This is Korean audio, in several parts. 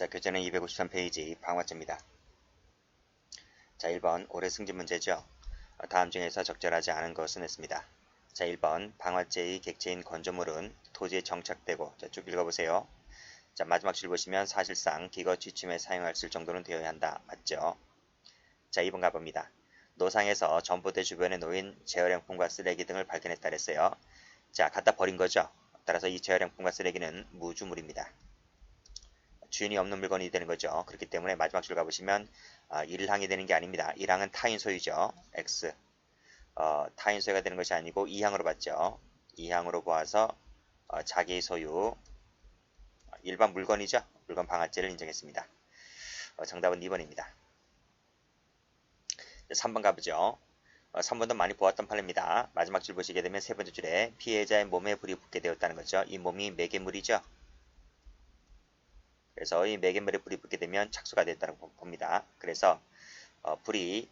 자, 교재는 253페이지 방화제입니다. 자, 1번 올해 승진 문제죠. 다음 중에서 적절하지 않은 것은 했습니다. 자, 1번 방화제의 객체인 건조물은 토지에 정착되고, 자, 쭉 읽어보세요. 자, 마지막 줄 보시면 사실상 기거 취침에 사용할 수 정도는 되어야 한다. 맞죠? 자, 2번 가봅니다. 노상에서 전봇대 주변에 놓인 재활용품과 쓰레기 등을 발견했다 그랬어요. 자, 갖다 버린 거죠. 따라서 이 재활용품과 쓰레기는 무주물입니다. 주인이 없는 물건이 되는 거죠. 그렇기 때문에 마지막 줄 가보시면 1항이 되는 게 아닙니다. 1항은 타인 소유죠. X. 타인 소유가 되는 것이 아니고 2항으로 봤죠. 2항으로 보아서 자기 소유 일반 물건이죠. 물건 방아죄를 인정했습니다. 정답은 2번입니다. 3번 가보죠. 3번도 많이 보았던 판례입니다. 마지막 줄 보시게 되면 세 번째 줄에 피해자의 몸에 불이 붙게 되었다는 거죠. 이 몸이 매개물이죠. 그래서 이 매개물에 불이 붙게 되면 착수가 됐다고 봅니다. 그래서 불이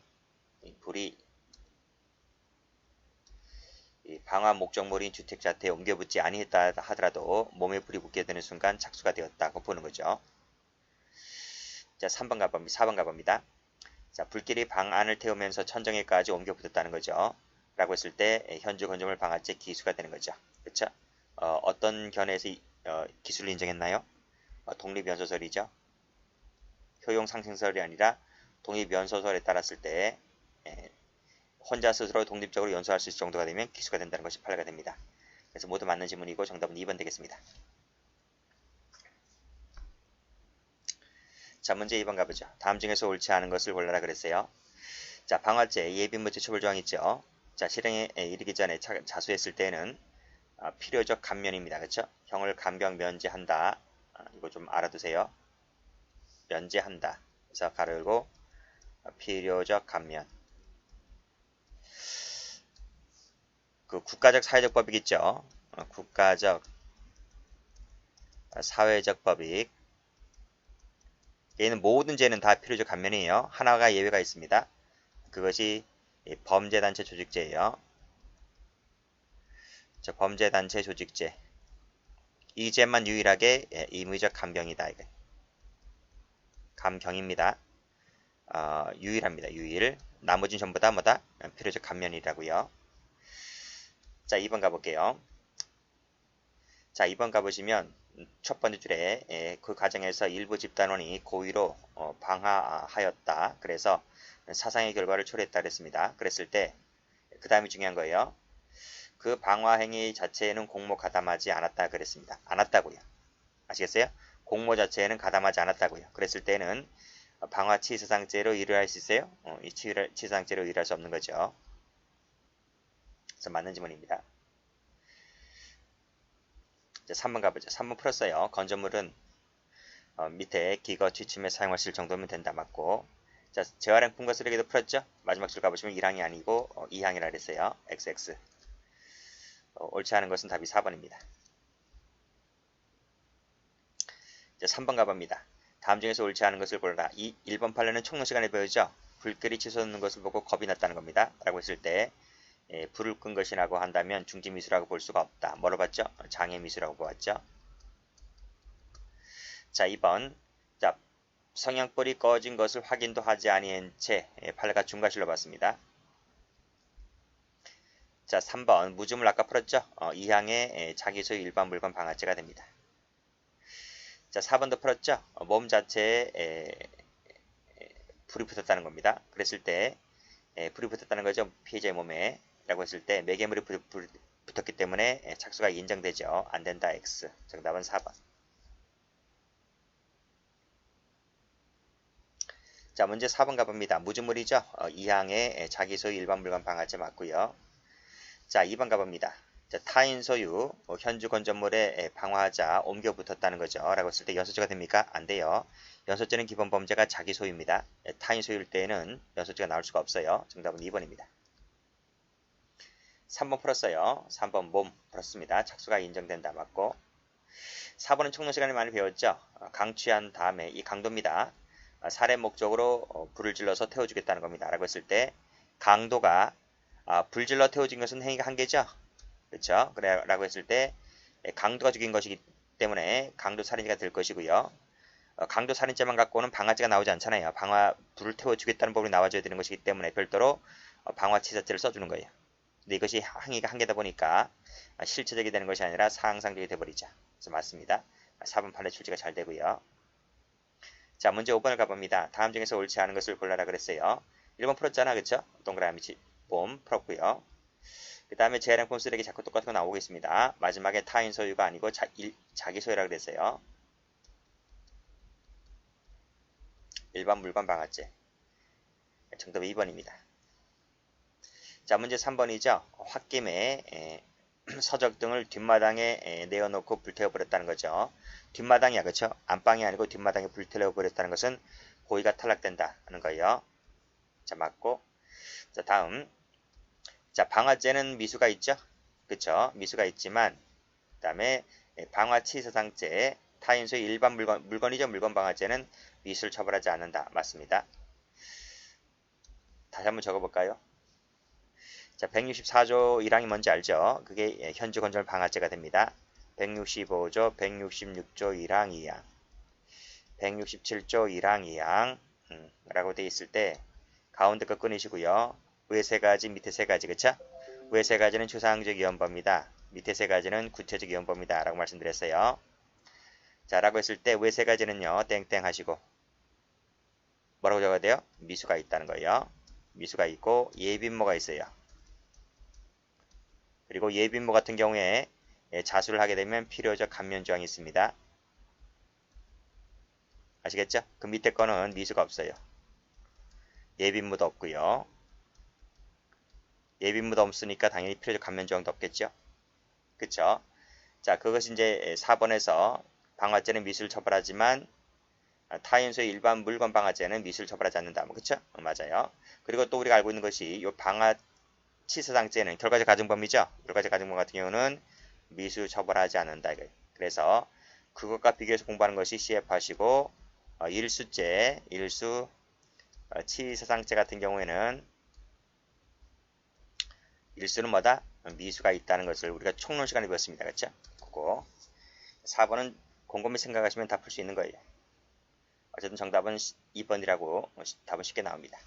방화 목적물인 주택 자체에 옮겨붙지 아니했다 하더라도 몸에 불이 붙게 되는 순간 착수가 되었다고 보는 거죠. 자, 3번 가봅니다. 4번 가봅니다. 자, 불길이 방 안을 태우면서 천정에까지 옮겨 붙었다는 거죠. 라고 했을 때 현주 건조물 방화죄 기수가 되는 거죠. 그렇죠? 어떤 견해에서 기수를 인정했나요? 독립연소설이죠. 효용상생설이 아니라 독립연소설에 따랐을 때 혼자 스스로 독립적으로 연소할 수 있을 정도가 되면 기수가 된다는 것이 판례가 됩니다. 그래서 모두 맞는 지문이고 정답은 2번 되겠습니다. 자, 문제 2번 가보죠. 다음 중에서 옳지 않은 것을 골라라 그랬어요. 자, 방화죄 예비무죄 처벌조항 있죠. 자, 실행에 이르기 전에 자수했을 때는 필요적 감면입니다. 그렇죠? 형을 감경 면제한다. 이거 좀 알아두세요. 면제한다. 그래서 가로 열고 필요적 감면. 그 국가적 사회적 법익 있죠. 국가적 사회적 법익. 얘는 모든 죄는 다 필요적 감면이에요. 하나가 예외가 있습니다. 그것이 범죄단체 조직죄예요. 저 범죄단체 조직죄. 이 죄만 유일하게 의무적 감경이다. 감경입니다. 유일합니다. 유일. 나머지는 전부 다 뭐다? 필요적 감면이라고요. 자, 2번 가볼게요. 자, 2번 가보시면 첫 번째 줄에 그 과정에서 일부 집단원이 고의로 방화하였다. 그래서 사상의 결과를 초래했다 그랬습니다. 그랬을 때 그 다음이 중요한 거예요. 그 방화 행위 자체에는 공모 가담하지 않았다 그랬습니다. 않았다고요. 아시겠어요? 공모 자체에는 가담하지 않았다고요. 그랬을 때는 방화 치사상죄로 의뢰할 수 있어요? 이 치사상죄로 의뢰할 수 없는 거죠. 그래서 맞는 지문입니다. 자, 3번 가보죠. 3번 풀었어요. 건조물은 밑에 기거 취침에 사용할 수 있을 정도면 된다. 맞고. 자, 재활용품과 쓰레기도 풀었죠? 마지막 줄 가보시면 1항이 아니고 2항이라 그랬어요. XX. 옳지 않은 것은 답이 4번입니다. 자, 3번 가봅니다. 다음 중에서 옳지 않은 것을 골라라. 1번 판례는 총론 시간에 배우죠? 불길이 치솟는 것을 보고 겁이 났다는 겁니다. 라고 했을 때 불을 끈 것이라고 한다면 중지미수라고 볼 수가 없다. 뭐로 봤죠? 장애미수라고 보았죠. 자, 2번. 자, 성냥불이 꺼진 것을 확인도 하지 아니한 채 판례가 중과실로 봤습니다. 자, 3번. 무주물 아까 풀었죠? 2항의 자기 소유 일반 물건 방화죄가 됩니다. 자, 4번도 풀었죠? 몸 자체에 불이 붙었다는 겁니다. 그랬을 때 불이 붙었다는 거죠. 피해자의 몸에 라고 했을 때 매개물이 붙었기 때문에 착수가 인정되죠. 안 된다. X. 정답은 4번. 자, 문제 4번 가봅니다. 무주물이죠. 2항의 자기 소유 일반 물건 방화죄 맞고요. 자, 2번 가봅니다. 자, 타인 소유 현주 건조물에 방화하자 옮겨 붙었다는 거죠. 라고 했을 때 연소죄가 됩니까? 안 돼요. 연소죄는 기본 범죄가 자기 소유입니다. 타인 소유일 때에는 연소죄가 나올 수가 없어요. 정답은 2번입니다. 3번 풀었어요. 3번 몸 풀었습니다. 착수가 인정된다. 맞고. 4번은 총론 시간에 많이 배웠죠. 강취한 다음에 이 강도입니다. 살해 목적으로 불을 질러서 태워주겠다는 겁니다. 라고 했을 때 강도가 불질러 태워진 것은 행위가 한 개죠. 그렇죠? 라고 했을 때 강도가 죽인 것이기 때문에 강도 살인죄가 될 것이고요. 강도 살인죄만 갖고는 방화죄가 나오지 않잖아요. 불을 태워주겠다는 법이 나와줘야 되는 것이기 때문에 별도로 방화치사죄를 써주는 거예요. 근데 이것이 항의가 한계다 보니까 실체적이 되는 것이 아니라 사항상적이 돼버리죠. 그래서 맞습니다. 4번 판례 출제가 잘 되고요. 자, 문제 5번을 가봅니다. 다음 중에서 옳지 않은 것을 골라라 그랬어요. 1번 풀었잖아, 그쵸? 동그라미 봄 풀었고요. 그 다음에 재활용품 쓰레기 자꾸 똑같은 거 나오고 있습니다. 마지막에 타인 소유가 아니고 자기 소유라 그랬어요. 일반 물건 방아죄. 정답은 2번입니다. 자, 문제 3번이죠. 홧김에 서적 등을 뒷마당에 내어놓고 불태워버렸다는 거죠. 뒷마당이야, 그쵸? 안방이 아니고 뒷마당에 불태워버렸다는 것은 고의가 탈락된다 하는 거예요. 자, 맞고. 자, 다음. 자, 방화죄는 미수가 있죠? 그쵸? 미수가 있지만, 그 다음에 방화치사상죄, 타인소의 일반 물건이죠. 물건 방화죄는 미수를 처벌하지 않는다. 맞습니다. 다시 한번 적어볼까요? 자, 164조 1항이 뭔지 알죠? 그게 현주 건설 방화죄가 됩니다. 165조, 166조 1항 2항, 167조 1항 2항 라고 되어 있을 때 가운데 거 끊으시고요. 위에 세 가지, 밑에 세 가지, 그쵸? 위에 세 가지는 추상적 위헌법입니다. 밑에 세 가지는 구체적 위헌법입니다. 라고 말씀드렸어요. 자, 라고 했을 때 위에 세 가지는요, 땡땡 하시고 뭐라고 적어야 돼요? 미수가 있다는 거예요. 미수가 있고 예빈모가 있어요. 그리고 예빈모 같은 경우에 자수를 하게 되면 필요적 감면조항이 있습니다. 아시겠죠? 그 밑에 거는 미수가 없어요. 예빈모도 없고요. 예빈모도 없으니까 당연히 필요적 감면조항도 없겠죠? 그쵸? 자, 그것이 이제 4번에서 방화죄는 미수를 처벌하지만 타인소의 일반 물건 방화죄는 미수를 처벌하지 않는다. 그쵸? 맞아요. 그리고 또 우리가 알고 있는 것이 이 방화치사상죄는 결과적 가중범이죠. 결과적 가중범 같은 경우는 미수 처벌하지 않는다. 그래서 그것과 비교해서 공부하는 것이 CF 하시고 일수죄, 일수 치사상죄 같은 경우에는 일수는 뭐다? 미수가 있다는 것을 우리가 총론 시간에 배웠습니다. 그렇죠? 그거 4번은 곰곰이 생각하시면 다 풀 수 있는 거예요. 어쨌든 정답은 2번이라고 답은 쉽게 나옵니다.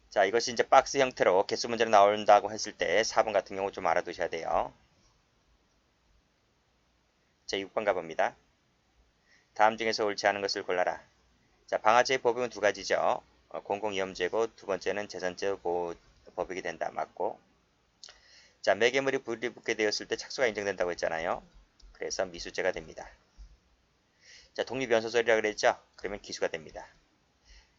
자, 이것이 이제 박스 형태로 개수 문제로 나온다고 했을 때 4번 같은 경우 좀 알아두셔야 돼요. 자, 6번 가봅니다. 다음 중에서 옳지 않은 것을 골라라. 자, 방화죄의 법익은 두 가지죠. 공공위험죄고 두 번째는 재산죄 보호 법익이 된다. 맞고. 자, 매개물이 불이 붙게 되었을 때 착수가 인정된다고 했잖아요. 그래서 미수죄가 됩니다. 자, 독립연소설이라 그랬죠? 그러면 기수가 됩니다.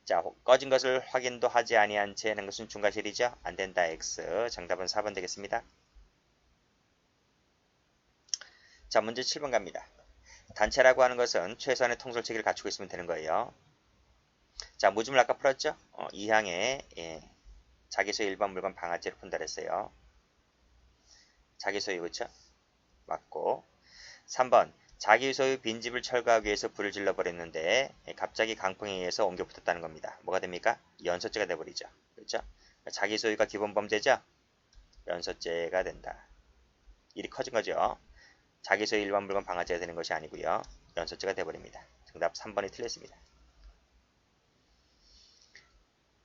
자, 꺼진 것을 확인도 하지 아니한 채 하는 것은 중과실이죠? 안 된다. X. 정답은 4번 되겠습니다. 자, 문제 7번 갑니다. 단체라고 하는 것은 최소한의 통솔체계를 갖추고 있으면 되는 거예요. 자, 무좀을 아까 풀었죠? 2항에 자기소유 일반 물건 방화죄를 푼다 그랬어요. 자기소유, 그쵸? 맞고. 3번 자기소유 빈집을 철거하기 위해서 불을 질러버렸는데 갑자기 강풍에 의해서 옮겨 붙었다는 겁니다. 뭐가 됩니까? 연소죄가 돼버리죠. 그렇죠? 자기소유가 기본범죄죠? 연소죄가 된다. 일이 커진 거죠. 자기소유 일반 물건 방화죄가 되는 것이 아니고요. 연소죄가 돼버립니다. 정답 3번이 틀렸습니다.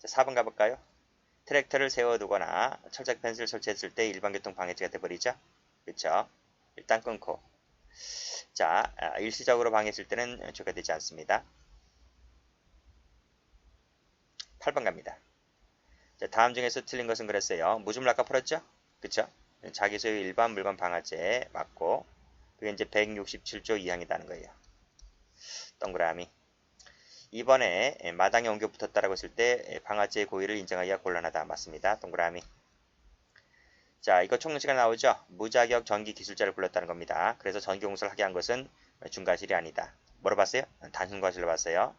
자, 4번 가볼까요? 트랙터를 세워두거나 철작 펜스를 설치했을 때 일반교통 방해죄가 돼버리죠. 그렇죠? 일단 끊고. 자, 일시적으로 방해했을 때는 죄가 되지 않습니다. 8번 갑니다. 자, 다음 중에서 틀린 것은 그랬어요. 무좀을 아까 풀었죠? 그쵸? 자기 소유 일반 물건 방화죄 맞고 그게 이제 167조 2항이라는 거예요. 동그라미. 이번에 마당에 옮겨 붙었다라고 했을 때 방화죄의 고의를 인정하기가 곤란하다. 맞습니다. 동그라미. 자, 이거 총론 시간 나오죠? 무자격 전기 기술자를 불렀다는 겁니다. 그래서 전기 공사를 하게 한 것은 중과실이 아니다. 뭐로 봤어요? 단순과실로 봤어요.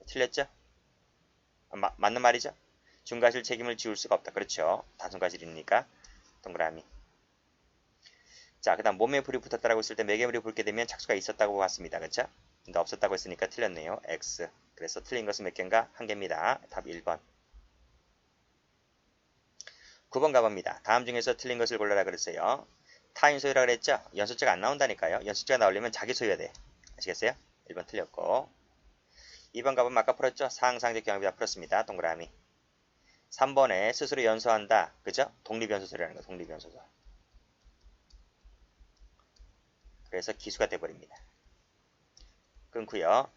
틀렸죠? 맞는 말이죠? 중과실 책임을 지울 수가 없다. 그렇죠? 단순과실이니까. 동그라미. 자, 그 다음 몸에 불이 붙었다고 했을 때 매개물이 붙게 되면 착수가 있었다고 봤습니다. 그렇죠? 근데 없었다고 했으니까 틀렸네요. X. 그래서 틀린 것은 몇 개인가? 한 개입니다. 답 1번. 9번 가봅니다. 다음 중에서 틀린 것을 골라라 그랬어요. 타인 소유라 그랬죠? 연소자가 안 나온다니까요. 연소자가 나오려면 자기 소유야 돼. 아시겠어요? 1번 틀렸고. 2번 값은 아까 풀었죠? 상상적 경험이다 풀었습니다. 동그라미. 3번에 스스로 연소한다. 그죠? 독립연소설이라는 거. 독립연소설. 그래서 기수가 돼버립니다. 끊고요.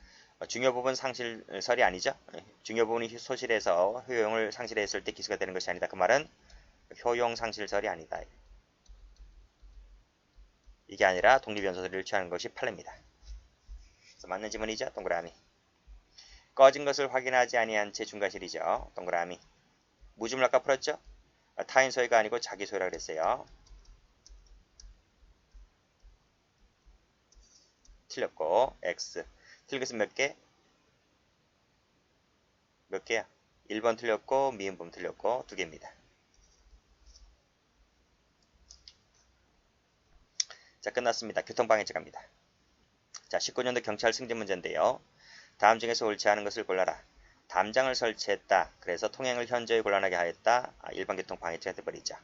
중요 부분 상실설이 아니죠. 중요 부분이 소실해서 효용을 상실했을 때 기수가 되는 것이 아니다. 그 말은 효용 상실설이 아니다. 이게 아니라 독립연소설을 취하는 것이 판례입니다. 그래서 맞는 지문이죠. 동그라미. 꺼진 것을 확인하지 아니한 채 중과실이죠. 동그라미. 무주물 아까 풀었죠? 타인 소유가 아니고 자기 소유라 그랬어요. 틀렸고 X. 틀린 것은 몇 개? 몇 개야? 1번 틀렸고 미음분 틀렸고 2개입니다. 자, 끝났습니다. 교통방해죄 갑니다. 자, 19년도 경찰 승진 문제인데요. 다음 중에서 옳지 않은 것을 골라라. 담장을 설치했다. 그래서 통행을 현저히 곤란하게 하였다. 일반 교통방해죄가 돼버리죠.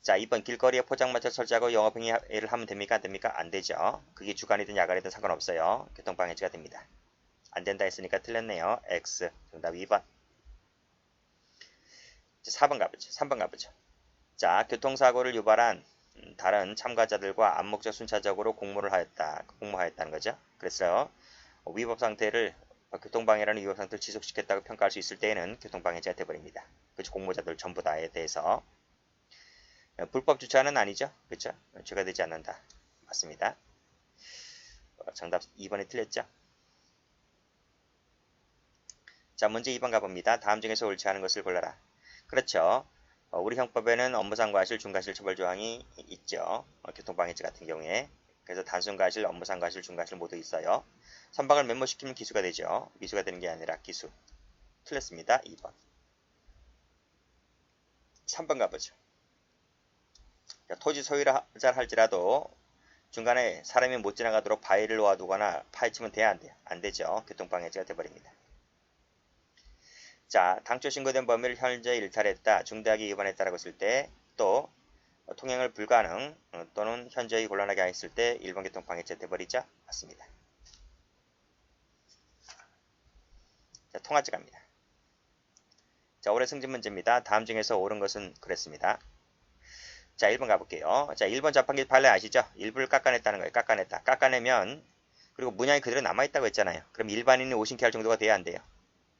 자, 2번 길거리에 포장마차를 설치하고 영업행위를 하면 됩니까? 안 됩니까? 안 되죠. 그게 주간이든 야간이든 상관없어요. 교통방해죄가 됩니다. 안 된다 했으니까 틀렸네요. X. 정답 2번. 자, 4번 가보죠. 3번 가보죠. 자, 교통사고를 유발한 다른 참가자들과 암묵적 순차적으로 공모하였다는 거죠. 그래서 위법 상태를 교통방해라는 위법 상태를 지속시켰다고 평가할 수 있을 때에는 교통방해죄가 되어버립니다. 그렇죠. 공모자들 전부 다에 대해서 불법 주차는 아니죠. 그렇죠. 죄가 되지 않는다. 맞습니다. 정답 2번이 틀렸죠. 자, 문제 2번 가봅니다. 다음 중에서 옳지 않은 것을 골라라. 그렇죠. 우리 형법에는 업무상과실, 중과실 처벌 조항이 있죠. 교통방해죄 같은 경우에. 그래서 단순과실, 업무상과실, 중과실 모두 있어요. 선박을 메모시키면 기수가 되죠. 미수가 되는 게 아니라 기수. 틀렸습니다. 2번. 3번 가보죠. 자, 토지 소유자 할지라도 중간에 사람이 못 지나가도록 바위를 놓아두거나 파헤치면 돼야 안 돼요? 안 되죠. 교통방해죄가 돼버립니다. 자, 당초 신고된 범위를 현재 일탈했다, 중대하게 위반했다라고 했을 때, 또 통행을 불가능 또는 현저히 곤란하게 했을 때 1번 교통방해죄 돼버리죠? 맞습니다. 자, 통화죄 갑니다. 자, 올해 승진 문제입니다. 다음 중에서 옳은 것은 그랬습니다. 자, 1번 가볼게요. 자, 1번 자판기 판례 아시죠? 일부를 깎아냈다는 거예요. 깎아냈다. 깎아내면, 그리고 문양이 그대로 남아있다고 했잖아요. 그럼 일반인이 오신케 할 정도가 돼야 안 돼요.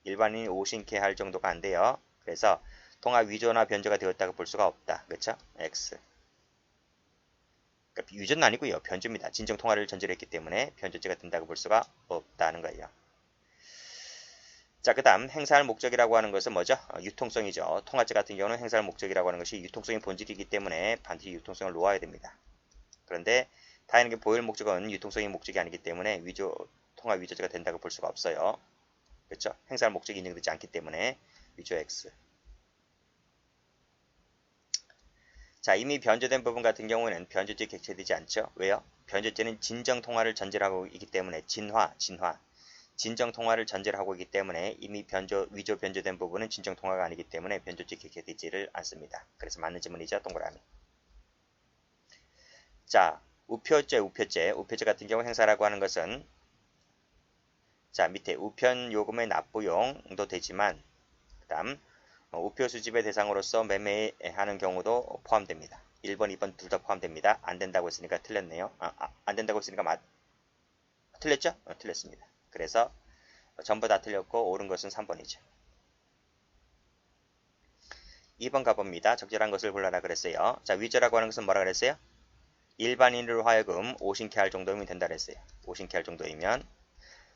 일반인이 오신케 할 정도가 안 돼요. 그래서 통화 위조나 변조가 되었다고 볼 수가 없다. 그렇죠? X. 그러니까 위조는 아니고요. 변조입니다. 진정 통화를 전제로 했기 때문에 변조죄가 된다고 볼 수가 없다는 거예요. 자, 그 다음 행사할 목적이라고 하는 것은 뭐죠? 유통성이죠. 통화죄 같은 경우는 행사할 목적이라고 하는 것이 유통성이 본질이기 때문에 반드시 유통성을 놓아야 됩니다. 그런데 타인에게 보일 목적은 유통성이 목적이 아니기 때문에 통화 위조죄가 된다고 볼 수가 없어요. 그렇죠? 행사할 목적이 인정되지 않기 때문에 위조 X. 자, 이미 변조된 부분 같은 경우에는 변조죄 객체되지 않죠. 왜요? 변조죄는 진정 통화를 전제로 하고 있기 때문에 진정 통화를 전제로 하고 있기 때문에 이미 위조 변조된 부분은 진정 통화가 아니기 때문에 변조죄 객체되지를 않습니다. 그래서 맞는 지문이죠. 동그라미. 자, 우표죄 같은 경우 행사라고 하는 것은, 자, 밑에 우편 요금의 납부용도 되지만, 그 다음 우표 수집의 대상으로서 매매하는 경우도 포함됩니다. 1번, 2번 둘 다 포함됩니다. 안 된다고 했으니까 틀렸네요. 안 된다고 했으니까 틀렸죠? 틀렸습니다. 그래서 전부 다 틀렸고 옳은 것은 3번이죠. 2번 가봅니다. 적절한 것을 골라라 그랬어요. 자, 위조라고 하는 것은 뭐라 그랬어요? 일반인으로 하여금 오신케 할 정도면 된다 그랬어요. 오신케 할 정도이면,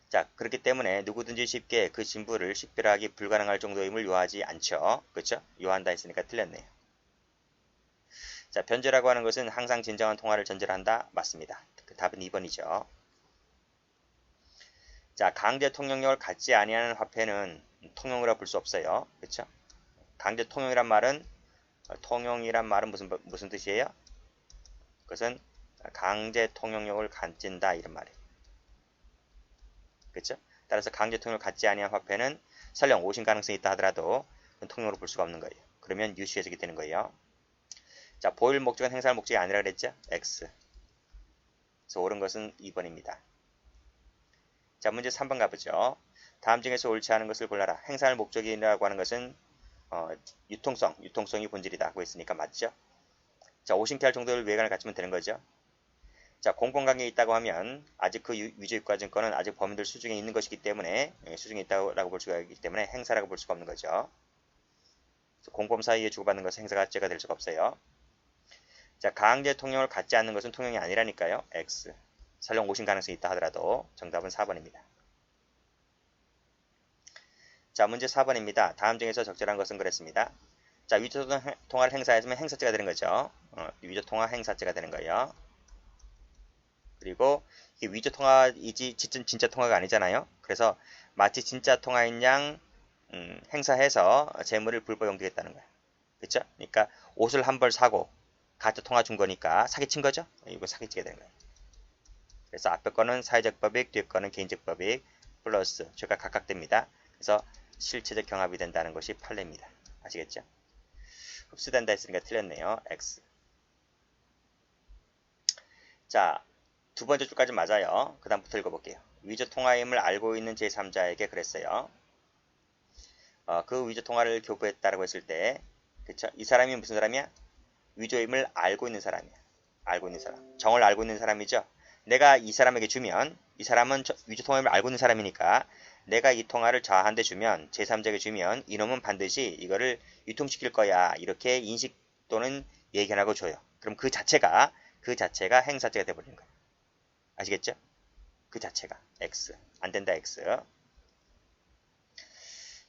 자, 그렇기 때문에 누구든지 쉽게 그 진부를 식별하기 불가능할 정도임을 요하지 않죠. 그렇죠? 요한다 했으니까 틀렸네요. 자, 변조라고 하는 것은 항상 진정한 통화를 전제로 한다. 맞습니다. 그 답은 2번이죠. 자, 강제 통용력을 갖지 아니하는 화폐는 통용이라 볼 수 없어요. 그렇죠? 강제 통용이란 말은 무슨 뜻이에요? 그것은 강제 통용력을 갖진다 이런 말이에요. 그렇죠? 따라서 강제 통용을 갖지 아니한 화폐는 설령 오신 가능성이 있다 하더라도 통용으로 볼 수가 없는 거예요. 그러면 유시 해석이 되는 거예요. 자, 보일 목적은 행사할 목적이 아니라 그랬죠? X. 그래서 옳은 것은 2번입니다. 자, 문제 3번 가보죠. 다음 중에서 옳지 않은 것을 골라라. 행사할 목적이라고 하는 것은 유통성이 본질이다 하고 있으니까 맞죠? 자, 오신케 정도의 외관을 갖추면 되는 거죠. 자, 공공관계에 있다고 하면 아직 그 위조 유가증권은 아직 범인들 수중에 있는 것이기 때문에 수중에 있다고 볼 수가 있기 때문에 행사라고 볼 수가 없는 거죠. 공범 사이에 주고받는 것은 행사가 죄가 될 수가 없어요. 자, 가항제 통용을 갖지 않는 것은 통용이 아니라니까요. X. 설령 오신 가능성이 있다 하더라도 정답은 4번입니다. 자, 문제 4번입니다. 다음 중에서 적절한 것은 그랬습니다. 자, 위조 통화를 행사했으면 행사죄가 되는 거죠. 위조 통화 행사죄가 되는 거예요. 그리고 이게 위조 통화이지 진짜 통화가 아니잖아요. 그래서 마치 진짜 통화인 양 행사해서 재물을 불법 용득했다는 거야. 그렇죠? 그러니까 옷을 한 벌 사고 가짜 통화 준 거니까 사기친 거죠. 이거 사기치게 되는 거예요. 그래서 앞에 거는 사회적 법익, 뒤에 거는 개인적 법익 플러스 죄가 각각됩니다. 그래서 실체적 경합이 된다는 것이 판례입니다. 아시겠죠? 흡수된다 했으니까 틀렸네요. X. 자, 두 번째 줄까지 맞아요. 그 다음부터 읽어볼게요. 위조 통화임을 알고 있는 제3자에게 그랬어요. 그 위조 통화를 교부했다라고 했을 때, 그쵸? 이 사람이 무슨 사람이야? 위조임을 알고 있는 사람이야. 알고 있는 사람. 정을 알고 있는 사람이죠. 내가 이 사람에게 주면, 이 사람은 위조 통화임을 알고 있는 사람이니까, 내가 이 통화를 저한테 주면, 제3자에게 주면, 이놈은 반드시 이거를 유통시킬 거야. 이렇게 인식 또는 예견하고 줘요. 그럼 그 자체가 행사죄가 돼버리는 거예요. 아시겠죠? 그 자체가 X. 안 된다 X.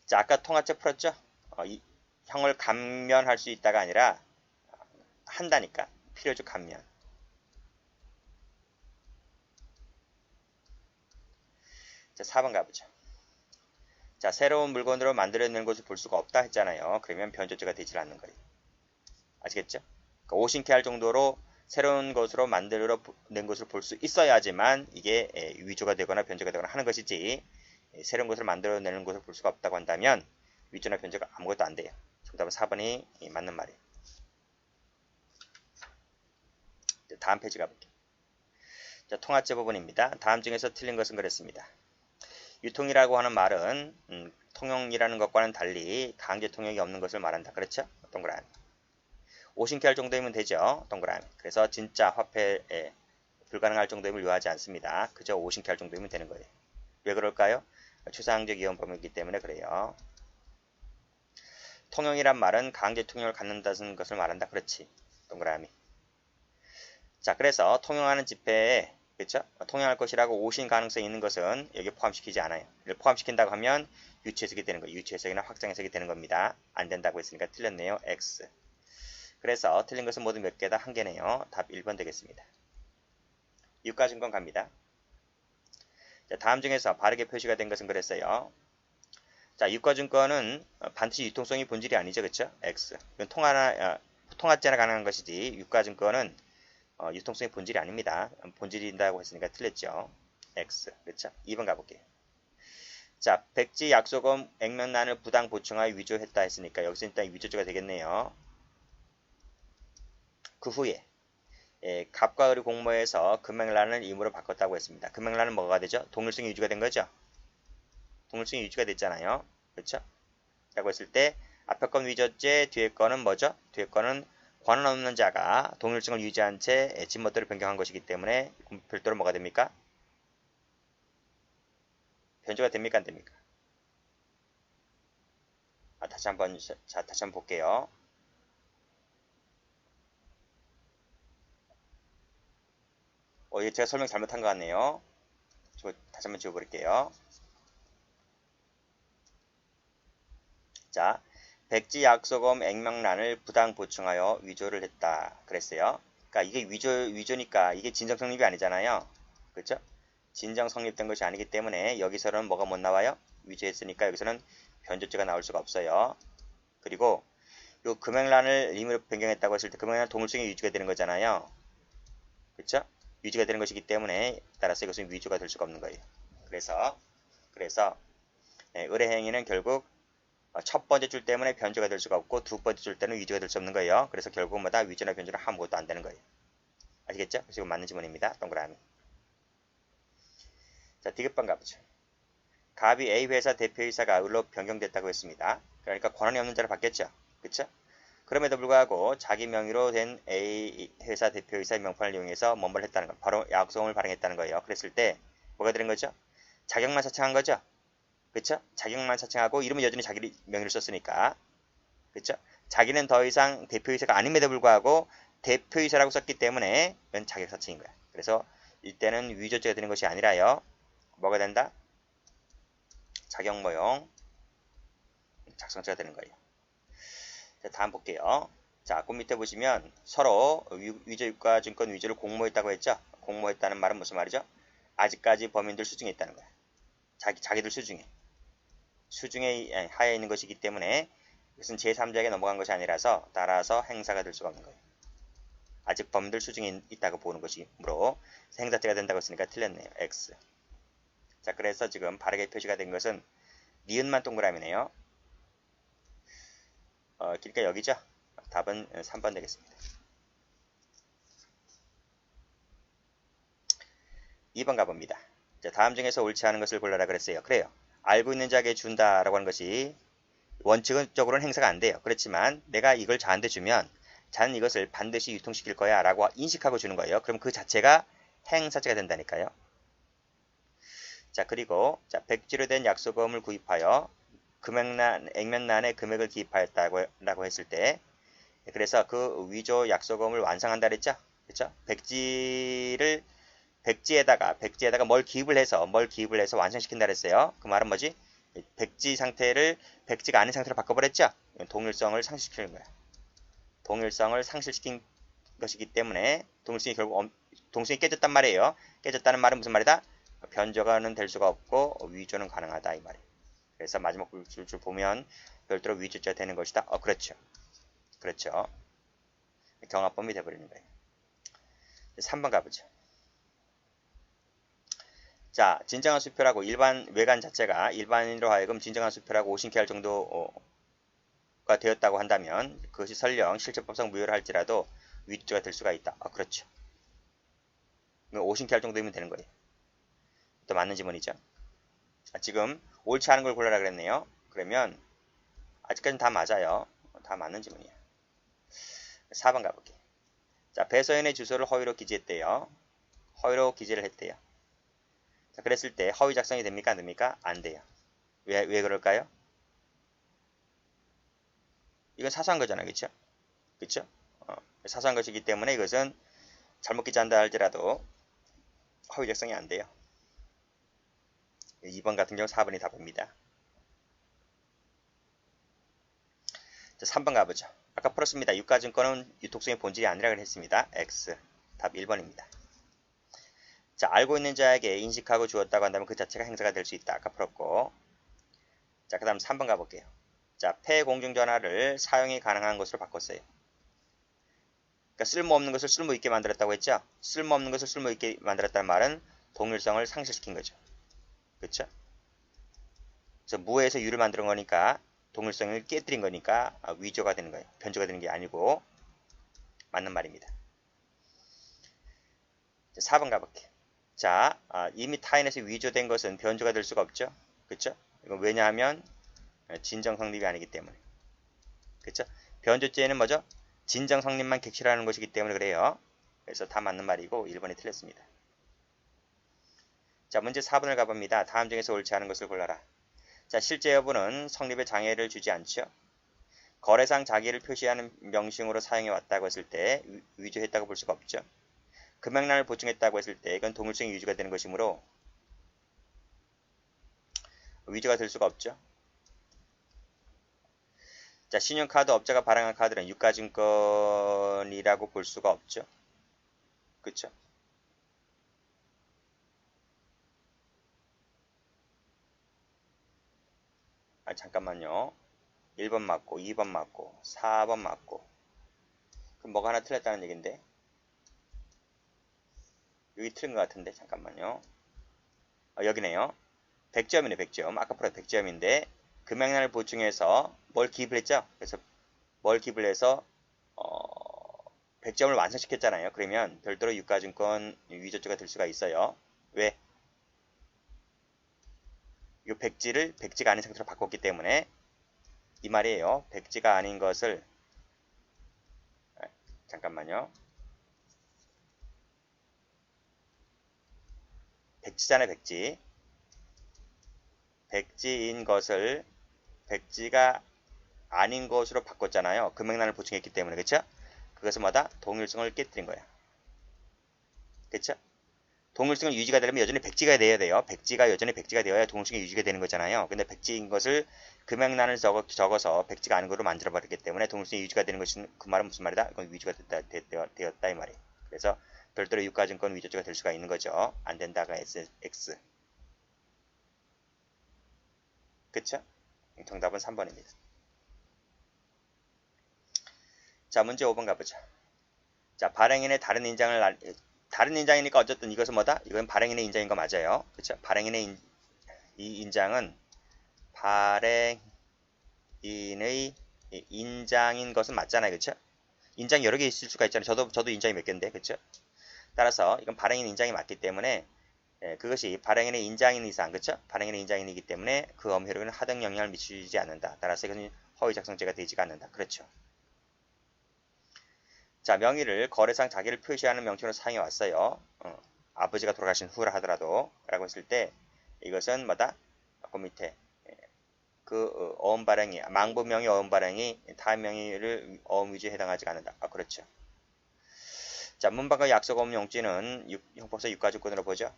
자, 아까 통화죄 풀었죠? 형을 감면할 수 있다가 아니라 한다니까. 필요적 감면. 자, 4번 가보죠. 자, 새로운 물건으로 만들어낸 것을 볼 수가 없다 했잖아요. 그러면 변조죄가 되질 않는 거예요. 아시겠죠? 그러니까 오신케 할 정도로 새로운 것으로 만들어낸 것을 볼 수 있어야지만 이게 위조가 되거나 변조가 되거나 하는 것이지 새로운 것을 만들어내는 것을 볼 수가 없다고 한다면 위조나 변조가 아무것도 안 돼요. 정답은 4번이 맞는 말이에요. 다음 페이지 가볼게요. 자, 통화죄 부분입니다. 다음 중에서 틀린 것은 그랬습니다. 유통이라고 하는 말은 통용이라는 것과는 달리 강제 통용이 없는 것을 말한다. 그렇죠? 동그라미. 오신케 할 정도이면 되죠. 동그라미. 그래서 진짜 화폐에 불가능할 정도임을 요하지 않습니다. 그저 오신케 할 정도이면 되는 거예요. 왜 그럴까요? 추상적 이용 범위이기 때문에 그래요. 통용이란 말은 강제 통용을 갖는다는 것을 말한다. 그렇지. 동그라미. 자, 그래서 통용하는 지폐에 그렇죠? 통용할 것이라고 오신 가능성이 있는 것은 여기 포함시키지 않아요. 이를 포함시킨다고 하면 유추해석이 되는 거예요. 유추해석이나 확장해석이 되는 겁니다. 안 된다고 했으니까 틀렸네요. X. 그래서 틀린 것은 모두 몇 개다? 한 개네요. 답 1번 되겠습니다. 유가증권 갑니다. 자, 다음 중에서 바르게 표시가 된 것은 그랬어요. 자, 유가증권은 반드시 유통성이 본질이 아니죠. 그렇죠? X. 이건 통화죄나 가능한 것이지 유가증권은 유통성이 본질이 아닙니다. 본질이다고 했으니까 틀렸죠. X. 그렇죠? 2번 가볼게요. 자, 백지 약속금 액면란을 부당 보충하여 위조했다 했으니까 여기서 일단 위조죄가 되겠네요. 그 후에 갑과 을의 공모에서 금액란을 임으로 바꿨다고 했습니다. 금액란은 뭐가 되죠? 동일성이 유지가 된 거죠? 동일성이 유지가 됐잖아요. 그렇죠? 라고 했을 때 앞에 건 위조죄, 뒤에 거는 뭐죠? 뒤에 거는 관원 없는 자가 동일성을 유지한 채 진멋대로 변경한 것이기 때문에 별도로 뭐가 됩니까? 변조가 됩니까? 안 됩니까? 다시 한번 볼게요. 이거 제가 설명 잘못한 것 같네요. 다시 한번 지워버릴게요. 자, 백지 약속금 액명란을 부당 보충하여 위조를 했다. 그랬어요. 그러니까 이게 위조니까 이게 진정 성립이 아니잖아요. 그렇죠? 진정 성립된 것이 아니기 때문에 여기서는 뭐가 못 나와요? 위조했으니까 여기서는 변조죄가 나올 수가 없어요. 그리고 이 금액란을 임의로 변경했다고 했을 때 금액란 동일성이 유지가 되는 거잖아요. 그렇죠? 유지가 되는 것이기 때문에 따라서 이것은 위조가 될 수가 없는 거예요. 그래서 의뢰 행위는 결국 첫 번째 줄 때문에 변조가 될 수가 없고 두 번째 줄 때는 위조가 될 수 없는 거예요. 그래서 결국은 뭐다? 위조나 변조나 아무것도 안 되는 거예요. 아시겠죠? 지금 맞는 지문입니다. 동그라미. 자, 디귿번 가보죠. 갑이 A 회사 대표이사가 을로 변경됐다고 했습니다. 그러니까 권한이 없는 자로 바뀌었죠. 그쵸? 그럼에도 불구하고 자기 명의로 된 A 회사 대표이사의 명판을 이용해서 뭔 했다는 거, 바로 약속을 발행했다는 거예요. 그랬을 때 뭐가 되는 거죠? 자격만 사칭한 거죠. 그쵸? 자격만 사칭하고 이름은 여전히 자기 명의로 썼으니까. 그쵸? 자기는 더 이상 대표이사가 아님에도 불구하고 대표이사라고 썼기 때문에 이건 자격 사칭인 거야. 그래서 이때는 위조죄가 되는 것이 아니라요. 뭐가 된다? 자격모형 작성자가 되는 거예요. 자, 다음 볼게요. 자, 그 밑에 보시면 서로 위조유가증권 위조를 공모했다고 했죠. 공모했다는 말은 무슨 말이죠? 아직까지 범인들 수중에 있다는 거야. 자기들 수중에 하에 있는 것이기 때문에 이것은 제3자에게 넘어간 것이 아니라서 따라서 행사가 될 수가 없는 거예요. 아직 범인들 수중에 있다고 보는 것이므로 행사죄가 된다고 했으니까 틀렸네요. X. 자, 그래서 지금 바르게 표시가 된 것은 니은만 동그라미네요. 그러니까 여기죠. 답은 3번 되겠습니다. 2번 가봅니다. 자, 다음 중에서 옳지 않은 것을 골라라 그랬어요. 그래요. 알고 있는 자에게 준다라고 하는 것이 원칙적으로는 행사가 안 돼요. 그렇지만 내가 이걸 자한테 주면 자는 이것을 반드시 유통시킬 거야 라고 인식하고 주는 거예요. 그럼 그 자체가 행사죄가 된다니까요. 자, 그리고 자, 백지로 된 약소금을 구입하여 액면란에 금액을 기입하였다고 했을 때, 그래서 그 위조 약소금을 완성한다 그랬죠? 그렇죠? 백지에다가 뭘 기입을 해서 완성시킨다 그랬어요. 그 말은 뭐지? 백지가 아닌 상태로 바꿔버렸죠? 동일성을 상실시키는 거야. 동일성을 상실시킨 것이기 때문에 동일성이 깨졌단 말이에요. 깨졌다는 말은 무슨 말이다? 변조가는 될 수가 없고 위조는 가능하다 이 말이에요. 그래서 마지막 줄 보면 별도로 위조죄가 되는 것이다. 그렇죠. 그렇죠. 경합범이 돼버리는 거예요. 3번 가보죠. 자, 진정한 수표라고 일반 외관 자체가 일반인으로 하여금 진정한 수표라고 오신케 할 정도가 되었다고 한다면 그것이 설령 실체법상 무효를 할지라도 위조죄가 될 수가 있다. 그렇죠. 오신케 할 정도이면 되는 거예요. 또 맞는 지문이죠. 지금 옳지 않은 걸 골라라 그랬네요. 그러면 아직까지는 다 맞아요. 다 맞는 지문이에요. 4번 가볼게요. 자, 배서연의 주소를 허위로 기재했대요. 허위로 기재를 했대요. 자, 그랬을 때 허위 작성이 됩니까? 안 됩니까? 안 돼요. 왜 그럴까요? 이건 사소한 거잖아요. 그쵸? 그쵸? 사소한 것이기 때문에 이것은 잘못 기재한다 할지라도 허위 작성이 안 돼요. 2번 같은 경우 4번이 답입니다. 자, 3번 가보죠. 아까 풀었습니다. 유가증권은 유통성의 본질이 아니라고 했습니다. X. 답 1번입니다. 자, 알고 있는 자에게 인식하고 주었다고 한다면 그 자체가 행사가 될 수 있다. 아까 풀었고. 자, 그 다음 3번 가볼게요. 자, 폐공중전화를 사용이 가능한 것으로 바꿨어요. 그러니까 쓸모없는 것을 쓸모있게 만들었다고 했죠? 쓸모없는 것을 쓸모있게 만들었다는 말은 동일성을 상실시킨 거죠. 그쵸? 그래서 무에서 유를 만드는 거니까 동일성을 깨뜨린 거니까 위조가 되는 거예요. 변조가 되는 게 아니고 맞는 말입니다. 자, 4번 가볼게요. 자, 이미 타인에서 위조된 것은 변조가 될 수가 없죠. 그쵸? 이건 왜냐하면 진정 성립이 아니기 때문에. 그쵸? 변조죄는 뭐죠? 진정 성립만 객실하는 것이기 때문에 그래요. 그래서 다 맞는 말이고 1번이 틀렸습니다. 자, 문제 4번을 가봅니다. 다음 중에서 옳지 않은 것을 골라라. 자, 실제 여부는 성립에 장애를 주지 않죠. 거래상 자기를 표시하는 명칭으로 사용해 왔다고 했을 때 위조했다고 볼 수가 없죠. 금액란을 보충했다고 했을 때 이건 동일성이 유지가 되는 것이므로 위조가 될 수가 없죠. 자, 신용카드 업자가 발행한 카드는 유가증권이라고 볼 수가 없죠. 그쵸? 잠깐만요. 1번 맞고 2번 맞고 4번 맞고 그럼 뭐가 하나 틀렸다는 얘긴데 여기 틀린 것 같은데 잠깐만요. 여기네요. 100점이네 100점. 아까 풀었 100점인데 금액란을 보충해서 뭘 기입을 했죠? 그래서 뭘 기입을 해서 100점을 완성시켰잖아요. 그러면 별도로 유가증권 위조조가 될 수가 있어요. 왜? 이 백지를 백지가 아닌 상태로 바꿨기 때문에 이 말이에요. 백지가 아닌 것을 잠깐만요. 백지잖아요. 백지. 백지인 것을 백지가 아닌 것으로 바꿨잖아요. 금액란을 보충했기 때문에. 그쵸? 그것은 뭐다? 동일성을 깨뜨린 거야. 그쵸? 동일성을 유지가 되려면 여전히 백지가 돼야 돼요. 백지가 여전히 백지가 되어야 동일성이 유지가 되는 거잖아요. 근데 백지인 것을 금액란을 적어서 백지가 아닌 걸로 만들어버렸기 때문에 동일성이 유지가 되는 것은 그 말은 무슨 말이다? 이건 위조가 되었다 이 말이에요. 그래서 별도로 유가증권 위조조가 될 수가 있는 거죠. 안 된다가 X. 그쵸? 정답은 3번입니다. 자, 문제 5번 가보자. 자, 발행인의 다른 인장이니까 어쨌든 이것은 뭐다? 이건 발행인의 인장인 거 맞아요. 그쵸? 발행인의 이 인장은 발행인의 인장인 것은 맞잖아요. 그쵸? 인장이 여러 개 있을 수가 있잖아요. 저도 인장이 몇 개인데. 그쵸? 따라서 이건 발행인 인장이 맞기 때문에 그것이 발행인의 인장인 이상, 그쵸? 발행인의 인장이기 때문에 그 업무효력에는 하등 영향을 미치지 않는다. 따라서 이건 허위작성죄가 되지가 않는다. 그렇죠. 자, 명의를 거래상 자기를 표시하는 명칭으로 사용해 왔어요. 아버지가 돌아가신 후라 하더라도 라고 했을 때 이것은 뭐다? 그 밑에 그 어음 발행이 망부 명의 어음 발행이 타인 명의를 어음 위주에 해당하지 않는다. 그렇죠. 자, 문방과 약속 어음 용지는 형법상 유가증권으로 보죠.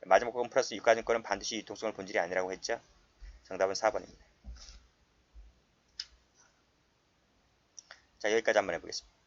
마지막 부분 플러스 유가증권은 반드시 유통성을 본질이 아니라고 했죠. 정답은 4번입니다. 자, 여기까지 한번 해보겠습니다.